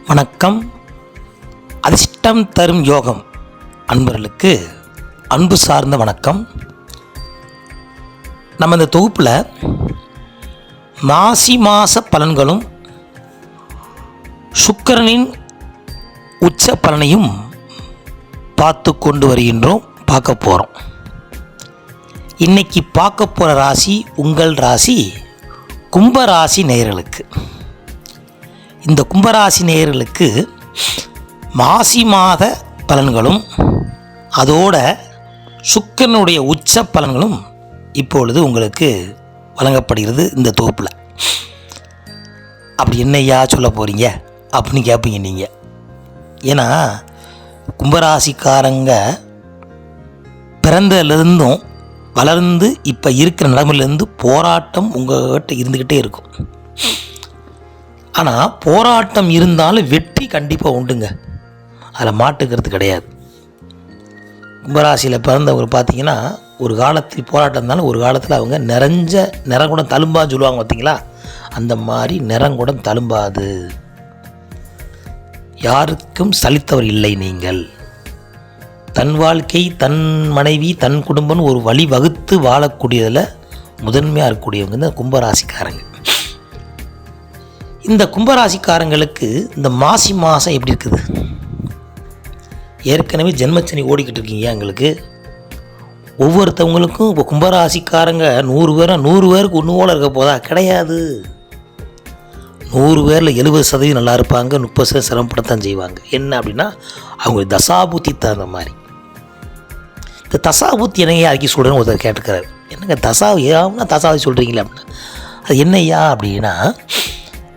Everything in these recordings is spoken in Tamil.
வணக்கம். அதிர்ஷ்டம் தரும் யோகம் அன்பர்களுக்கு அன்பு சார்ந்த வணக்கம். நம்ம இந்த தொகுப்பில் மாசி பலன்களும் சுக்கிரனின் உச்ச பலனையும் பார்த்து கொண்டு வருகின்றோம், பார்க்க போகிறோம். இன்னைக்கு பார்க்க போகிற ராசி உங்கள் ராசி கும்பராசி நேயர்களுக்கு. இந்த கும்பராசி நேயர்களுக்கு மாசி மாத பலன்களும் அதோட சுக்கிரனுடைய உச்ச பலன்களும் இப்பொழுது உங்களுக்கு வழங்கப்படுகிறது இந்த தொகுப்பில். அப்படி என்னையா சொல்ல போகிறீங்க அப்படின்னு கேட்பீங்க நீங்கள். ஏன்னா கும்பராசிக்காரங்க பிறந்ததுலேருந்தும் வளர்ந்து இப்போ இருக்கிற நிலைமையிலேருந்து போராட்டம் உங்கள்கிட்ட இருந்துக்கிட்டே இருக்கும். ஆனால் போராட்டம் இருந்தாலும் வெற்றி கண்டிப்பாக உண்டுங்க, அதில் மாட்டுக்கிறது கிடையாது. கும்பராசியில் பிறந்தவங்க பார்த்தீங்கன்னா ஒரு காலத்தில் போராட்டம் இருந்தாலும் ஒரு காலத்தில் அவங்க நிறங்குடம் தழும்பான்னு சொல்லுவாங்க பார்த்தீங்களா, அந்த மாதிரி நிறங்குடம் தழும்பாது. யாருக்கும் சலித்தவர் இல்லை. நீங்கள் தன் வாழ்க்கை, தன் மனைவி, தன் குடும்பம்னு ஒரு வழி வகுத்து வாழக்கூடியதில் முதன்மையாக இருக்கக்கூடியவங்க இந்த கும்பராசிக்காரங்க. இந்த கும்பராசிக்காரங்களுக்கு இந்த மாசி மாதம் எப்படி இருக்குது? ஏற்கனவே ஜென்மச்சனி ஓடிக்கிட்டு இருக்கீங்க. எங்களுக்கு ஒவ்வொருத்தவங்களுக்கும் இப்போ கும்பராசிக்காரங்க 100 பேருக்கு ஒன்று போல இருக்க போதா? கிடையாது. 100 பேரில் 70% நல்லா இருப்பாங்க, 30% சிரமப்படத்தான் செய்வாங்க. என்ன அப்படின்னா அவங்க தசாபுத்தி தகுந்த மாதிரி. இந்த தசாபுத்தி என்னையா ஆக்கி சொல்கிறேன்னு ஒருத்தர் கேட்டுக்கிறார். என்னங்க தசாபதி சொல்கிறீங்களே அப்படின்னா, அது என்னையா அப்படின்னா,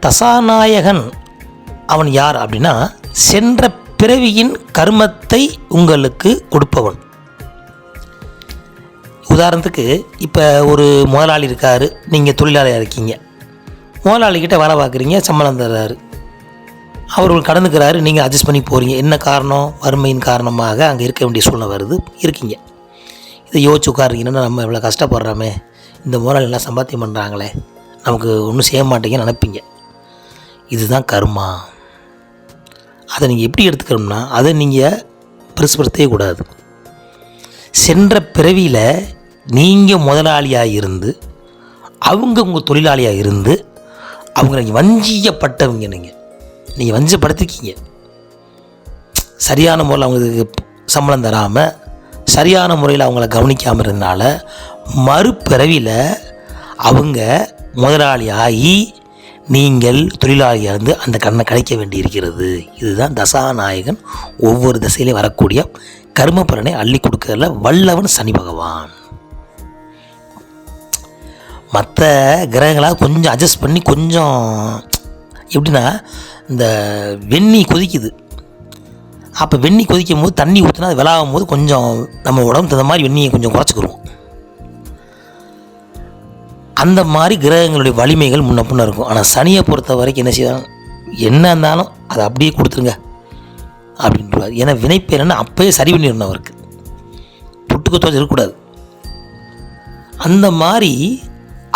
தசாநாயகன் அவன் யார் அப்படின்னா சென்ற பிறவியின் கர்மத்தை உங்களுக்கு கொடுப்பவன். உதாரணத்துக்கு இப்போ ஒரு முதலாளி இருக்கார், நீங்கள் தொழிலாளியாக இருக்கீங்க. முதலாளிக்கிட்ட வேலை பார்க்குறீங்க, சம்பளம் தர்றாரு, அவர்கள் கடந்துக்கிறாரு, நீங்கள் அட்ஜஸ்ட் பண்ணி போகிறீங்க. என்ன காரணம்? வறுமையின் காரணமாக அங்கே இருக்க வேண்டிய சூழ்நிலை வருது, இருக்கீங்க. இதை யோசிச்சு உட்காருங்கன்னா நம்ம இவ்வளோ கஷ்டப்படுறோமே, இந்த முதலாளி எல்லாம் சம்பாத்தியம் பண்ணுறாங்களே, நமக்கு ஒன்றும் செய்ய மாட்டேங்கன்னு நினைப்பீங்க. இதுதான் கர்மா. அதை நீங்கள் எப்படி எடுத்துக்கணும்னா, அதை நீங்கள் பெருசுப்படுத்தவே கூடாது. சென்ற பிறவியில் நீங்கள் முதலாளியாக இருந்து அவங்க உங்கள் தொழிலாளியாக இருந்து அவங்க நீங்கள் வஞ்சிக்கப்பட்டவங்க. நீங்கள் வஞ்சப்படுத்திருக்கீங்க. சரியான முறையில் அவங்களுக்கு சம்பளம் தராமல், சரியான முறையில் அவங்கள கவனிக்காமல் இருந்தனால மறுபிறவியில் அவங்க முதலாளி ஆகி நீங்கள் தொழிலாளியாக இருந்து அந்த கண்ணை கழிக்க வேண்டி இருக்கிறது. இதுதான் தசாநாயகன் ஒவ்வொரு திசையிலையும் வரக்கூடிய கர்ம பலனை அள்ளி கொடுக்கறதுல வல்லவன் சனி பகவான். மற்ற கிரகங்களாக கொஞ்சம் அட்ஜஸ்ட் பண்ணி, கொஞ்சம் எப்படின்னா இந்த வெந்நி கொதிக்குது, அப்போ வெந்நி கொதிக்கும் போது தண்ணி ஊற்றினா அது விளாகும் போது கொஞ்சம் நம்ம உடம்பு தகுந்த மாதிரி வெந்நியை கொஞ்சம் குறைச்சிக்கிடுவோம். அந்த மாதிரி கிரகங்களுடைய வலிமைகள் முன்ன பின்ன இருக்கும். ஆனால் சனியை பொறுத்த வரைக்கும் என்ன செய்வாங்க, என்ன இருந்தாலும் அதை அப்படியே கொடுத்துருங்க அப்படின்றார். ஏன்னா வினைப்பேர் என்ன அப்போயே சரி பண்ணிடணும், அவருக்கு புட்டுக்கு தோச்சு இருக்கக்கூடாது. அந்த மாதிரி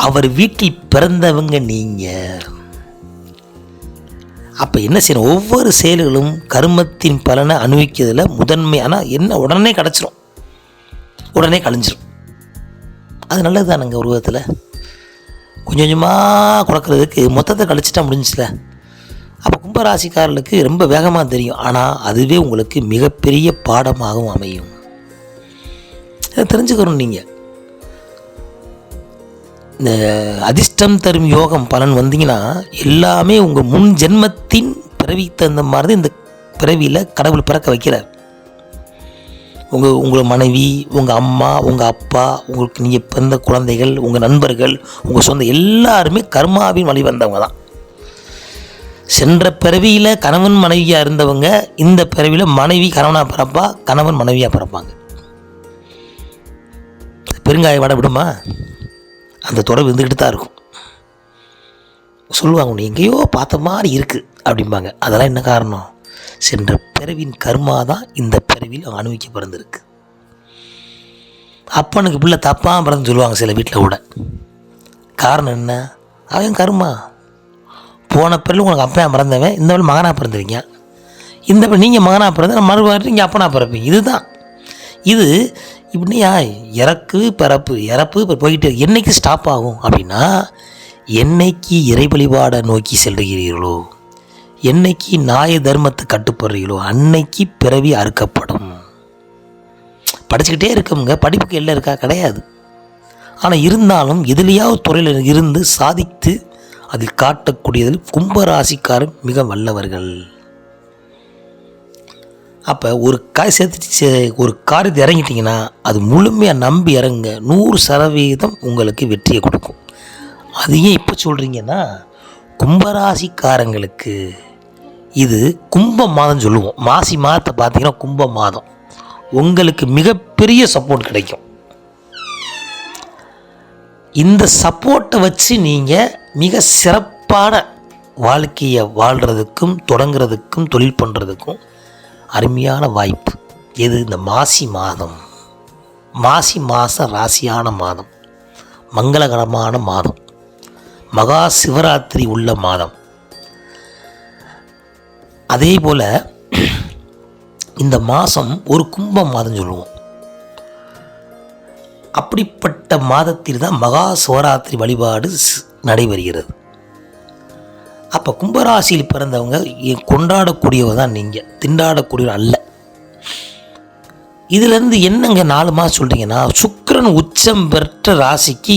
அவர் வீட்டில் பிறந்தவங்க நீங்கள். அப்போ என்ன செய்யணும், ஒவ்வொரு செயல்களும் கர்மத்தின் பலனை அனுபவிக்கிறதுல முதன்மை. ஆனால் என்ன, உடனே கிடச்சிரும், உடனே கழிஞ்சிரும். அது நல்லது தானுங்க. ஒரு விதத்தில் கொஞ்சம் கொஞ்சமாக கொடுக்கறதுக்கு மொத்தத்தை கழிச்சிட்டா முடிஞ்சில்ல. அப்போ கும்பராசிக்காரர்களுக்கு ரொம்ப வேகமாக தெரியும். ஆனால் அதுவே உங்களுக்கு மிகப்பெரிய பாடமாகவும் அமையும். இதை தெரிஞ்சுக்கணும். நீங்கள் இந்த அதிர்ஷ்டம் தரும் யோகம் பலன் வந்தீங்கன்னா எல்லாமே உங்கள் முன் ஜென்மத்தின் பிறவிக்கு தகுந்த மாதிரி தான் இந்த பிறவியில் கடவுள் பிறக்க வைக்கிறார். உங்கள் மனைவி, உங்கள் அம்மா, உங்கள் அப்பா, உங்களுக்கு நீங்கள் பிறந்த குழந்தைகள், உங்கள் நண்பர்கள், உங்கள் சொந்த எல்லாருமே கர்மாவின் வழி வந்தவங்க தான். சென்ற பிறவியில் கணவன் மனைவியாக இருந்தவங்க இந்த பிறவியில் மனைவி கணவனாக பிறப்பா, கணவன் மனைவியாக பிறப்பாங்க. பெருங்காய வடை விடுமா, அந்த தொடர்பு இருந்துக்கிட்டு தான் இருக்கும். சொல்லுவாங்க, ஒன்று எங்கேயோ பார்த்த மாதிரி இருக்குது அப்படிம்பாங்க. அதெல்லாம் என்ன காரணம்? சென்ற பிறவின் கர்மா தான் இந்த பிறவியில் அனுபவிக்க பிறந்திருக்கு. அப்பனுக்கு பிள்ளை தப்பாக பிறந்து சொல்லுவாங்க சில வீட்டில் கூட. காரணம் என்ன? அவன் கர்மா. போன பிறகு உங்களுக்கு அப்பா பிறந்தவன் இந்த பிள்ளை மகனாக பிறந்திருக்கீங்க, இந்த பிள்ளை நீங்கள் மகனாக பிறந்த மறுபடியும் நீங்கள் அப்பனா பிறப்பீங்க. இதுதான் இது. இப்படியா பிறப்பு இப்போ போயிட்டு என்னைக்கு ஸ்டாப் ஆகும் அப்படின்னா, என்னைக்கு இறை வழிபாடை நோக்கி செல்கிறீர்களோ, என்னைக்கு நியாய தர்மத்தை கட்டுப்படுறீங்களோ அன்னைக்கு பிறவி அறுக்கப்படும். படிச்சுக்கிட்டே இருக்கவங்க படிப்புக்கு எல்லாம் இருக்கா? கிடையாது. ஆனால் இருந்தாலும் எதுலையாவது துறையில் இருந்து சாதித்து அதில் காட்டக்கூடியதில் கும்பராசிக்காரன் மிக வல்லவர்கள். அப்போ ஒரு ஒரு காரியத்தை இறங்கிட்டிங்கன்னா அது முழுமையாக நம்பி இறங்குங்க, 100% உங்களுக்கு வெற்றியை கொடுக்கும். அது ஏன் இப்போ சொல்கிறீங்கன்னா, கும்பராசிக்காரங்களுக்கு இது கும்ப மாதம் சொல்லுவோம். மாசி மாதத்தை பார்த்தீங்கன்னா கும்ப மாதம் உங்களுக்கு மிகப்பெரிய சப்போர்ட் கிடைக்கும். இந்த சப்போர்ட்டை வச்சு நீங்கள் மிக சிறப்பான வாழ்க்கையை வாழ்கிறதுக்கும் தொடங்குறதுக்கும் தொழில் பண்ணுறதுக்கும் அருமையான வாய்ப்பு. எது? இந்த மாசி மாதம். மாசி மாதம் ராசியான மாதம், மங்களகரமான மாதம், மகா சிவராத்திரி உள்ள மாதம். அதே போல் இந்த மாதம் ஒரு கும்ப மாதம் சொல்லுவோம். அப்படிப்பட்ட மாதத்தில் தான் மகா சிவராத்திரி வழிபாடு நடைபெறுகிறது. அப்போ கும்பராசியில் பிறந்தவங்க கொண்டாடக்கூடியவ தான் நீங்கள், திண்டாடக்கூடியவர் அல்ல. இதிலேருந்து என்னங்க 4 மாதம் சொல்கிறீங்கன்னா, சுக்கிரன் உச்சம் பெற்ற ராசிக்கு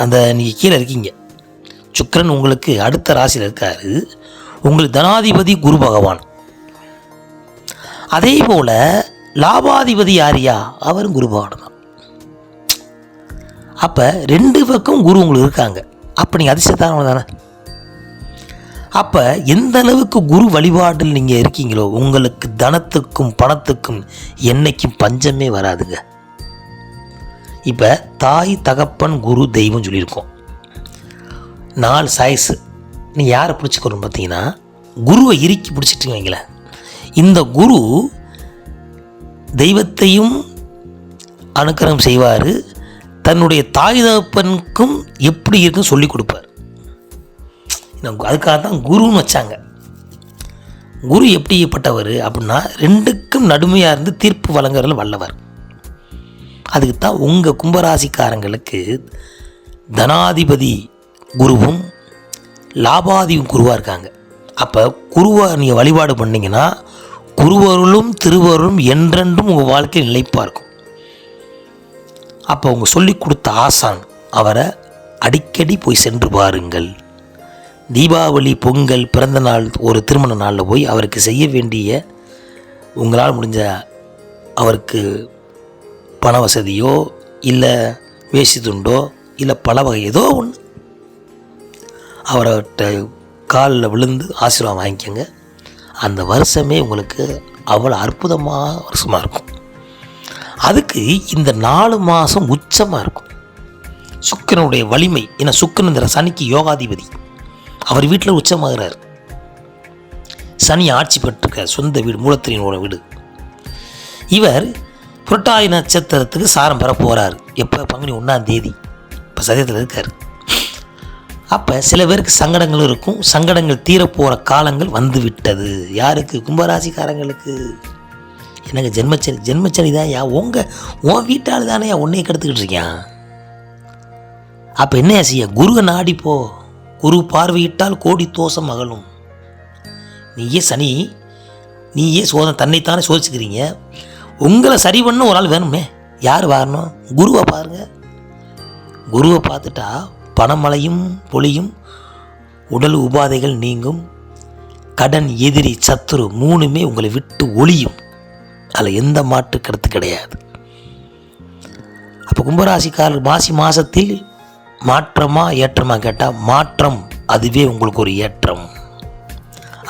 அந்த நீங்கள் கீழே இருக்கீங்க. சுக்கிரன் உங்களுக்கு அடுத்த ராசியில் இருக்காரு. உங்களுக்கு தனாதிபதி குரு பகவான். அதே போல் லாபாதிபதி யாரியா? அவரும் குரு பகவான் தான். அப்போ 2 பக்கம் குரு உங்களுக்கு இருக்காங்க. அப்போ நீங்கள் அதிர்ஷ்டத்தானவங்க தானே. அப்போ எந்த அளவுக்கு குரு வழிபாட்டில் நீங்கள் இருக்கீங்களோ உங்களுக்கு தனத்துக்கும் பணத்துக்கும் என்றைக்கும் பஞ்சமே வராதுங்க. இப்போ தாய் தகப்பன் குரு தெய்வம் சொல்லியிருக்கோம். 4 சாய்ஸு. நீங்கள் யாரை பிடிச்சிக்கணும் பார்த்தீங்கன்னா, குருவை இறுக்கி பிடிச்சிட்டு வைங்களேன். இந்த குரு தெய்வத்தையும் அனுக்கிரகம் செய்வார், தன்னுடைய தாய் தகப்பனுக்கும் எப்படி இருக்குன்னு சொல்லி கொடுப்பார். அதுக்காக தான் குருன்னு வச்சாங்க. குரு எப்படிப்பட்டவர் அப்படின்னா, 2க்கும் நடுமையாக இருந்து தீர்ப்பு வழங்குறதுல வல்லவர். அதுக்கு தான் உங்கள் கும்பராசிக்காரங்களுக்கு தனாதிபதி குருவும் லாபாதியும் குருவாக இருக்காங்க. அப்போ குருவை நீங்கள் வழிபாடு பண்ணிங்கன்னா குருவருளும் திருவருளும் என்றென்றும் உங்கள் வாழ்க்கையில் நிலைப்பாக இருக்கும். அப்போ அவங்க சொல்லி கொடுத்த ஆசான் அவரை அடிக்கடி போய் சென்று பாருங்கள். தீபாவளி, பொங்கல், பிறந்த நாள், ஒரு திருமண நாளில் போய் அவருக்கு செய்ய வேண்டிய உங்களால் முடிஞ்ச அவருக்கு பண வசதியோ இல்லை வேசி துண்டோ இல்லை பல வகை ஏதோ ஒன்று அவர்கிட்ட காலில் விழுந்து ஆசீர்வாதம் வாங்கிக்கோங்க. அந்த வருஷமே உங்களுக்கு அவ்வளோ அற்புதமான வருஷமாக இருக்கும். அதுக்கு இந்த 4 மாதம் உச்சமாக இருக்கும். சுக்கிரனுடைய வலிமை, ஏன்னா சுக்கிரன் சனிக்கு யோகாதிபதி, அவர் வீட்டில் உச்சமாகிறார். சனி ஆட்சி பெற்றிருக்க சொந்த வீடு, மூலத்திரியோட வீடு. இவர் புரட்டாதி நட்சத்திரத்துக்கு சாரம் பெற போகிறார். எப்போ? பங்குனி 1ஆம் தேதி. இப்போ சதயத்தில் இருக்கார். அப்போ சில பேருக்கு சங்கடங்களும் இருக்கும். சங்கடங்கள் தீரப்போகிற காலங்கள் வந்து விட்டது. யாருக்கு? கும்பராசிக்காரங்களுக்கு. எனக்கு ஜென்மச்சனி தான் உன் வீட்டால் தானே உன்னையை கெடுத்துக்கிட்டு இருக்கேன். அப்போ என்ன செய்ய? குருவை நாடிப்போ. குரு பார்வையிட்டால் கோடி தோஷம் அகலும். நீயே சோதனை தன்னைத்தானே சோதிச்சுக்கிறீங்க. உங்களை சரி பண்ண ஒரு ஆள் வேணுமே. யார் வரணும்? குருவை பாருங்கள். குருவை பார்த்துட்டா பணமழையும் பொழியும், உடல் உபாதைகள் நீங்கும், கடன், எதிரி, சத்துரு 3மே உங்களை விட்டு ஒளியும். அதில் எந்த மாற்று கருத்து கிடையாது. அப்போ கும்பராசிக்காரர் மாசி மாதத்தில் மாற்றமா ஏற்றமா கேட்டால் மாற்றம். அதுவே உங்களுக்கு ஒரு ஏற்றம்.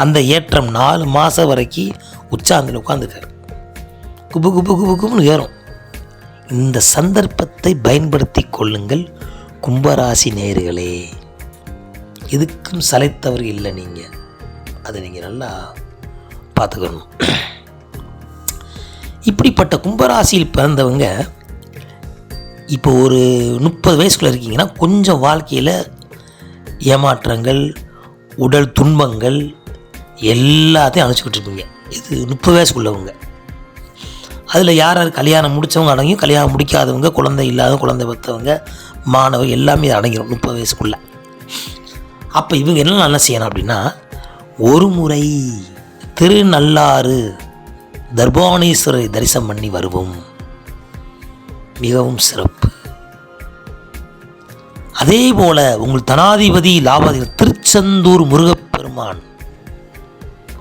அந்த ஏற்றம் 4 மாதம் வரைக்கும் உச்சாந்தில் உட்காந்துக்கார். குபு குபு குபு குபுன்னு ஏறும். இந்த சந்தர்ப்பத்தை பயன்படுத்தி கொள்ளுங்கள் கும்பராசி நேயர்களே. எதுக்கும் சளைத்தவர் இல்லை நீங்கள். அதை நீங்கள் நல்லா பார்த்துக்கணும். இப்படிப்பட்ட கும்பராசியில் பிறந்தவங்க இப்போ ஒரு 30 வயசுக்குள்ளே இருக்கீங்கன்னா கொஞ்சம் வாழ்க்கையில் ஏமாற்றங்கள், உடல் துன்பங்கள் எல்லாத்தையும் அனுப்பிச்சிக்கிட்டு இருப்பீங்க. இது 30 வயசுக்குள்ளவங்க. அதில் யார் யார் கல்யாணம் முடித்தவங்க அடங்கியும், கல்யாணம் முடிக்காதவங்க, குழந்தை இல்லாத, குழந்தை பெற்றவங்க, மாணவர் எல்லாமே இது அடங்கிடும் 30 வயசுக்குள்ளே. அப்போ இவங்க என்ன செய்யணும் அப்படின்னா, ஒரு முறை திருநள்ளாறு தர்பானீஸ்வரரை தரிசனம் பண்ணி வருவோம். மிகவும் சிறப்பு. அதே போல உங்கள் தனாதிபதி லாபாதிபதி திருச்செந்தூர் முருகப்பெருமான்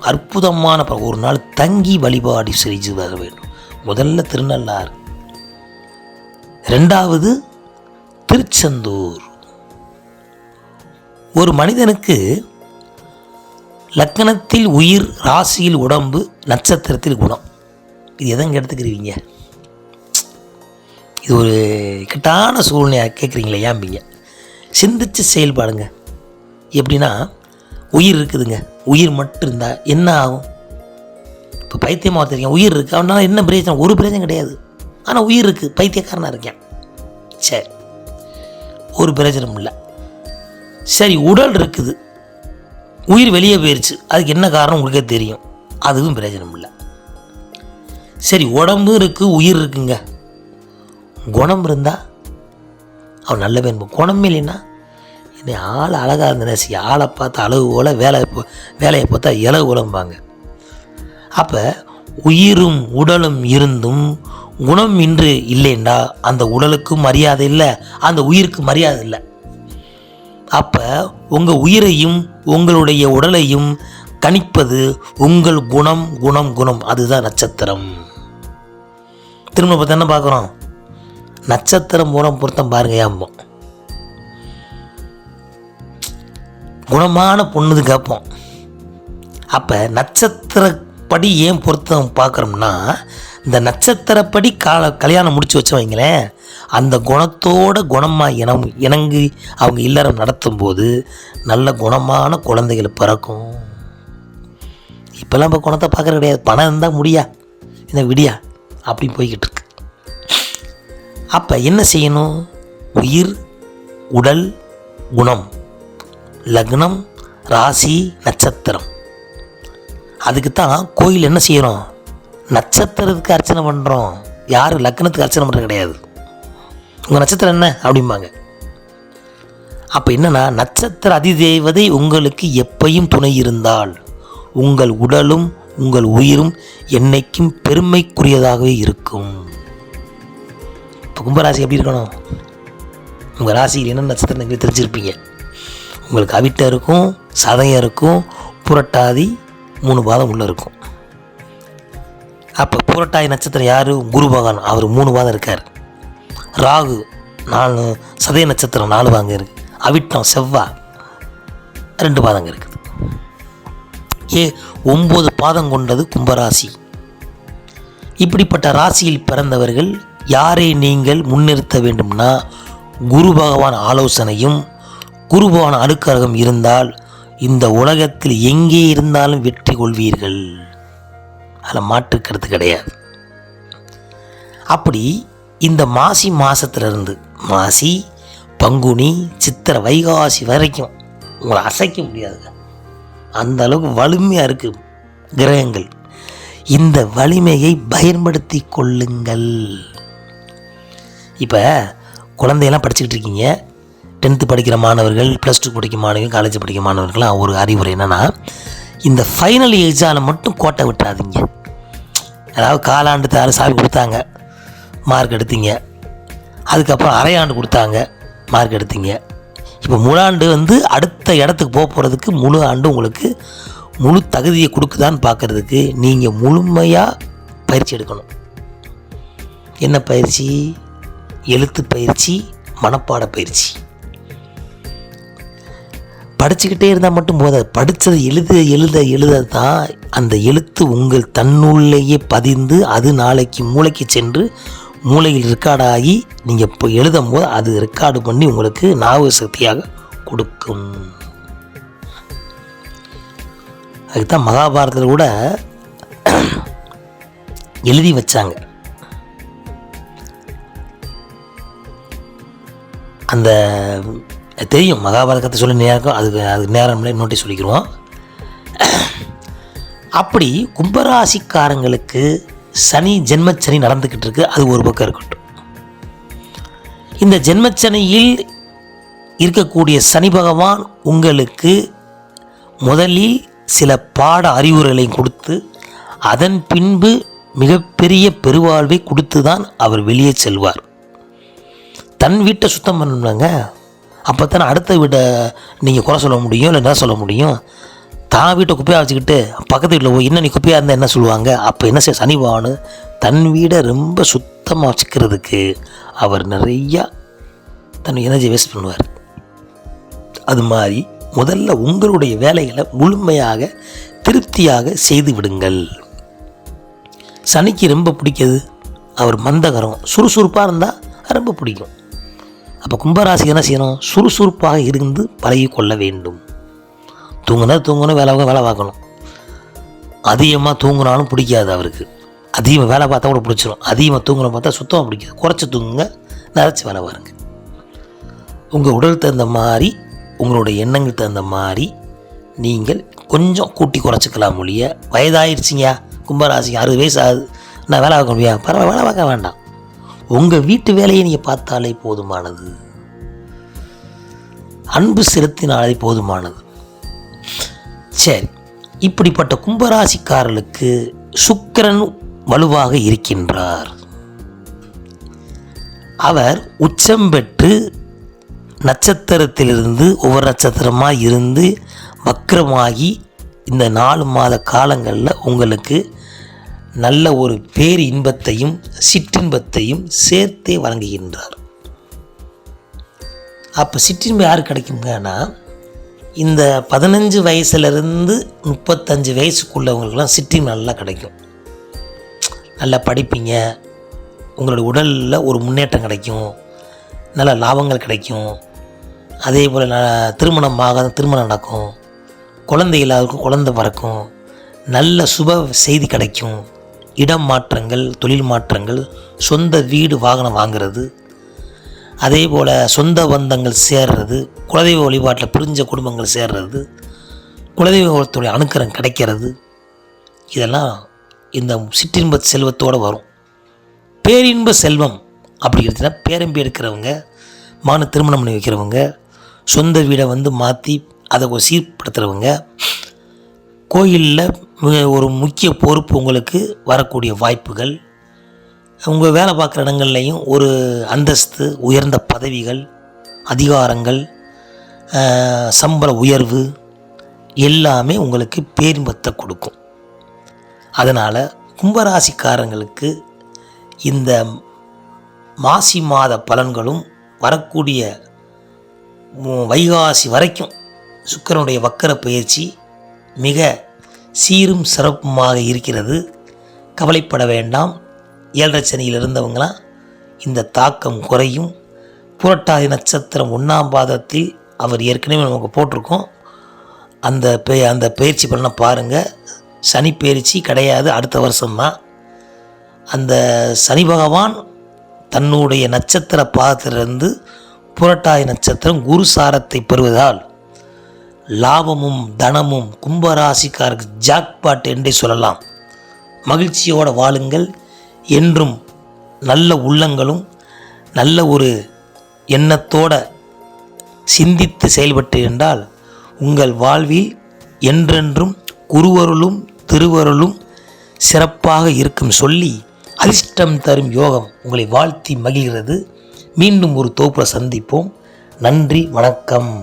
அற்புதமான ஒரு நாள் தங்கி வழிபாடு செய்து வர வேண்டும். முதல்ல திருநள்ளாறு, இரண்டாவது திருச்செந்தூர். ஒரு மனிதனுக்கு லக்னத்தில் உயிர், ராசியில் உடம்பு, நட்சத்திரத்தில் குணம். இது எதங்க எடுத்துக்கிறீங்க? இது ஒரு இக்கட்டான சூழ்நிலையாக கேட்குறீங்களே, ஏம்பிங்க சிந்திச்சு செயல்பாடுங்க. எப்படின்னா, உயிர் இருக்குதுங்க, உயிர் மட்டும் இருந்தால் என்ன ஆகும்? இப்போ பைத்தியமாக தெரியும், உயிர் இருக்குது, அவனால் என்ன பிரயோஜனம்? ஒரு பிரயோஜனம் கிடையாது. ஆனால் உயிர் இருக்குது, பைத்தியக்காரனாக இருக்கேன், சரி, ஒரு பிரயோஜனம் இல்லை. சரி, உடல் இருக்குது, உயிர் வெளியே போயிடுச்சு, அதுக்கு என்ன காரணம் உங்களுக்கே தெரியும், அதுவும் பிரயோஜனம் இல்லை. சரி, உடம்பு இருக்குது, உயிர் இருக்குங்க, குணம் இருந்தால் அவன் நல்ல வேணும். குணமே இல்லைன்னா என்னை ஆள் அழகாக இருந்தேன், ஆளை பார்த்து அழகு போல், வேலையை பார்த்தா இலகு உலம்பாங்க. அப்போ உயிரும் உடலும் இருந்தும் குணம் இன்று இல்லைண்டா அந்த உடலுக்கும் மரியாதை இல்லை, அந்த உயிருக்கு மரியாதை இல்லை. அப்போ உங்கள் உயிரையும் உங்களுடைய உடலையும் கணிப்பது உங்கள் குணம், குணம், குணம். அதுதான் நட்சத்திரம். திரும்ப பார்த்து என்ன பார்க்குறோம்? நட்சத்திரம் மூலம் பொருத்தம் பாருங்க. ஏம்போம் குணமான பொண்ணுது கேட்போம். அப்போ நட்சத்திரப்படி ஏன் பொருத்தம் பார்க்குறோம்னா, இந்த நட்சத்திரப்படி கல்யாணம் முடிச்சு வச்சு வைங்களேன், அந்த குணத்தோட குணமாக இணங்கி அவங்க இல்லறம் நடத்தும் போது நல்ல குணமான குழந்தைகள் பிறக்கும். இப்போல்லாம் இப்போ குணத்தை பார்க்குற கிடையாது, பணம் இருந்தால் முடியா இந்த விடியா அப்படி போய்கிட்டு இருக்கு. அப்போ என்ன செய்யணும்? உயிர், உடல், குணம், லக்னம், ராசி, நட்சத்திரம். அதுக்கு தான் கோயில் என்ன செய்கிறோம்? நட்சத்திரத்துக்கு அர்ச்சனை பண்ணுறோம். யாரும் லக்னத்துக்கு அர்ச்சனை பண்ணுறது கிடையாது. உங்கள் நட்சத்திரம் என்ன அப்படிம்பாங்க. அப்போ என்னென்னா, நட்சத்திர அதிதேவதை உங்களுக்கு எப்பையும் துணை இருந்தால் உங்கள் உடலும் உங்கள் உயிரும் என்னைக்கும் பெருமைக்குரியதாகவே இருக்கும். இப்போ கும்பராசி எப்படி இருக்கணும்? உங்கள் ராசியில் என்ன நட்சத்திரம் நீங்கள் தெரிஞ்சிருப்பீங்க. உங்களுக்கு அவிட்டம் இருக்கும், சதயம் இருக்கும், புரட்டாதி 3 பாதம் உள்ளே இருக்கும். அப்போ புரட்டாதி நட்சத்திரம் யார்? குரு பகவான், அவர் 3 பாதம் இருக்கார். ராகு 4, சதய நட்சத்திரம் 4 பாதங்க இருக்குது. அவிட்டம் செவ்வாய் 2 பாதங்க இருக்குது. 9 பாதம் கொண்டது கும்பராசி. இப்படிப்பட்ட ராசியில் பிறந்தவர்கள் யாரை நீங்கள் முன்னிறுத்த வேண்டும்னா, குரு பகவான் ஆலோசனையும் குரு பகவான் அனுக்கிரகம் இருந்தால் இந்த உலகத்தில் எங்கே இருந்தாலும் வெற்றி கொள்வீர்கள். அதில் மாற்று கருத்து கிடையாது. அப்படி இந்த மாசி மாதத்துலேருந்து மாசி, பங்குனி, சித்திரை, வைகாசி வரைக்கும் உங்களை அசைக்க முடியாதுங்க. அந்த அளவுக்கு வலிமையாக இருக்குது கிரகங்கள். இந்த வலிமையை பயன்படுத்தி கொள்ளுங்கள். இப்போ குழந்தையெல்லாம் படிச்சுக்கிட்டு இருக்கீங்க, 10th படிக்கிற மாணவர்கள், +2 படிக்கிற மாணவர்கள், காலேஜ் படிக்கிற மாணவர்கள்லாம் ஒரு அறிவுரை என்னென்னா, இந்த ஃபைனல் எக்ஸாமில் மட்டும் கோட்டை விட்டுறாதீங்க. அதாவது காலாண்டு சாவி கொடுத்தாங்க, மார்க் எடுத்தீங்க. அதுக்கப்புறம் அரையாண்டு கொடுத்தாங்க, மார்க் எடுத்தீங்க. இப்போ முழாண்டு அடுத்த இடத்துக்கு போகிறதுக்கு முழு ஆண்டு உங்களுக்கு முழு தகுதியை கொடுக்குதான்னு பார்க்குறதுக்கு நீங்கள் முழுமையாக பயிற்சி எடுக்கணும். என்ன பயிற்சி? எழுத்து பயிற்சி, மனப்பாட பயிற்சி. படிச்சுக்கிட்டே இருந்தால் மட்டும் போதாது, படித்தது எழுத தான் அந்த எழுத்து உங்கள் தன்னுள்ளேயே பதிந்து அது நாளைக்கு மூளைக்கு சென்று மூளையில் ரெக்கார்டாகி நீங்கள் இப்போ எழுதும் போது அது ரெக்கார்டு பண்ணி உங்களுக்கு ஞாபக சக்தியாக கொடுக்கும். அதுக்குதான் மகாபாரதத்தில் கூட எழுதி வச்சாங்க. அந்த தெரியும், மகாபாரதத்தை சொல்லி நேரம் அதுக்கு நேரம் இன்னொட்டி சொல்லிக்கிறோம். அப்படி கும்பராசிக்காரங்களுக்கு சனி ஜென்மச்சனி நடந்துக்கிட்டு இருக்கு. அது ஒரு பக்கம் இருக்கட்டும். இந்த ஜென்மச்சனியில் இருக்கக்கூடிய சனி பகவான் உங்களுக்கு முதலில் சில பாட அறிவுரைகளை கொடுத்து அதன் பின்பு மிகப்பெரிய பெருவாழ்வை கொடுத்து தான் அவர் வெளியே செல்வார். தன் வீட்டை சுத்தம் பண்ணணுங்க. அப்போ தானே அடுத்த வீட்டை நீங்கள் குறை சொல்ல முடியும், இல்லை என்ன சொல்ல முடியும். தான் வீட்டை குப்பையாக வச்சுக்கிட்டு பக்கத்து வீட்டில் போய் என்ன நீ குப்பையாக இருந்தால் என்ன சொல்லுவாங்க. அப்போ என்ன செய்ய சனி பகவான் தன் வீடை ரொம்ப சுத்தமாக வச்சுக்கிறதுக்கு அவர் நிறையா தன் எனர்ஜி வேஸ்ட் பண்ணுவார். அது மாதிரி முதல்ல உங்களுடைய வேலைகளை முழுமையாக திருப்தியாக செய்து விடுங்கள். சனிக்கு ரொம்ப பிடிக்குது, அவர் மந்தகரம், சுறுசுறுப்பாக இருந்தால் ரொம்ப பிடிக்கும். அப்போ கும்பராசிக்கு என்ன செய்யணும்? சுறுசுறுப்பாக இருந்து பழகி கொள்ள வேண்டும். தூங்கணும், வேலை பார்க்கணும். அதிகமாக தூங்கினாலும் பிடிக்காது அவருக்கு. அதிகமாக வேலை பார்த்தா கூட பிடிச்சிரும். அதிகமாக தூங்கணும் பார்த்தா சுத்தமாக பிடிக்காது. குறைச்சி தூங்குங்க, நிறைச்சி வேலை பாருங்க. உங்கள் உடல் தகுந்த மாதிரி, உங்களுடைய எண்ணங்கள் தகுந்த மாதிரி நீங்கள் கொஞ்சம் கூட்டி குறைச்சிக்கலாம். மொழிய வயதாகிடுச்சிங்க கும்பராசிங்க, 60 வயசு ஆகுது, நான் வேலை பார்க்க முடியாது, பரவாயில்ல, வேலை பார்க்க வேண்டாம். உங்கள் வீட்டு வேலையை நீங்கள் பார்த்தாலே போதுமானது. அன்பு செலுத்தினாலே போதுமானது. சரி, இப்படிப்பட்ட கும்பராசிக்காரர்களுக்கு சுக்கிரன் வலுவாக இருக்கின்றார். அவர் உச்சம் பெற்று நட்சத்திரத்திலிருந்து ஒவ்வொரு நட்சத்திரமாக இருந்து வக்ரமாகி இந்த 4 மாத காலங்களில் உங்களுக்கு நல்ல ஒரு பேர் இன்பத்தையும் சிற்றின்பத்தையும் சேர்த்தே வழங்குகின்றார். அப்போ சிற்றின்பம் யார் கிடைக்குங்கன்னா, இந்த 15 வயசுலேருந்து 35 வயசுக்குள்ளவங்களுக்கெல்லாம் சிற்றின்பம் நல்லா கிடைக்கும். நல்லா படிப்பீங்க, உங்களுடைய உடலில் ஒரு முன்னேற்றம் கிடைக்கும், நல்ல லாபங்கள் கிடைக்கும். அதே போல் திருமணம் நடக்கும், குழந்தை இல்லாதவருக்கும் குழந்தை பிறக்கும், நல்ல சுப செய்தி கிடைக்கும், இடம் மாற்றங்கள், தொழில் மாற்றங்கள், சொந்த வீடு வாகனம் வாங்கிறது, அதே போல் சொந்த பந்தங்கள் சேர்றது, குலதெய்வ வழிபாட்டில் பிரிஞ்ச குடும்பங்கள் சேர்றது, குலதெய்வத்துடைய அனுக்கிரகம் கிடைக்கிறது, இதெல்லாம் இந்த சிற்றின்ப செல்வத்தோடு வரும். பேரின்ப செல்வம் அப்படிங்கிறதுனா பேரம்பி எடுக்கிறவங்க, திருமணம் பண்ணி வைக்கிறவங்க, சொந்த வீடை மாற்றி அதை ஒரு சீர்படுத்துகிறவங்க, கோயிலில் ஒரு முக்கிய பொறுப்பு உங்களுக்கு வரக்கூடிய வாய்ப்புகள், உங்கள் வேலை பார்க்குற இடங்கள்லையும் ஒரு அந்தஸ்து, உயர்ந்த பதவிகள், அதிகாரங்கள், சம்பள உயர்வு எல்லாமே உங்களுக்கு பேரின்பத்தை கொடுக்கும். அதனால் கும்பராசிக்காரங்களுக்கு இந்த மாசி மாத பலன்களும் வரக்கூடிய வைகாசி வரைக்கும் சுக்கிரனுடைய வக்கர பயிற்சி மிக சீரும் சிறப்புமாக இருக்கிறது. கவலைப்பட வேண்டாம். 7.5 சனியில் இருந்தவங்களாம் இந்த தாக்கம் குறையும். புரட்டாதி நட்சத்திரம் 1ஆம் பாதத்தில் அவர் ஏற்கனவே நமக்கு போட்டிருக்கோம். அந்த பயிற்சி பலனை பாருங்கள். சனி பயிற்சி கிடையாது, அடுத்த வருஷம்தான். அந்த சனி பகவான் தன்னுடைய நட்சத்திர பாதத்திலிருந்து புரட்டாதி நட்சத்திரம் குரு சாரத்தை பெறுவதால் லாபமும் தனமும் கும்பராசிக்காருக்கு ஜாக்பாட் என்றே சொல்லலாம். மகிழ்ச்சியோடு வாழுங்கள். என்றும் நல்ல உள்ளங்களும் நல்ல ஒரு எண்ணத்தோடு சிந்தித்து செயல்பட்டு என்றால் உங்கள் வாழ்வில் என்றென்றும் குருவருளும் திருவருளும் சிறப்பாக இருக்கும் சொல்லி அதிர்ஷ்டம் தரும் யோகம் உங்களை வாழ்த்தி மகிழ்கிறது. மீண்டும் ஒரு தொகுப்பில் சந்திப்போம். நன்றி, வணக்கம்.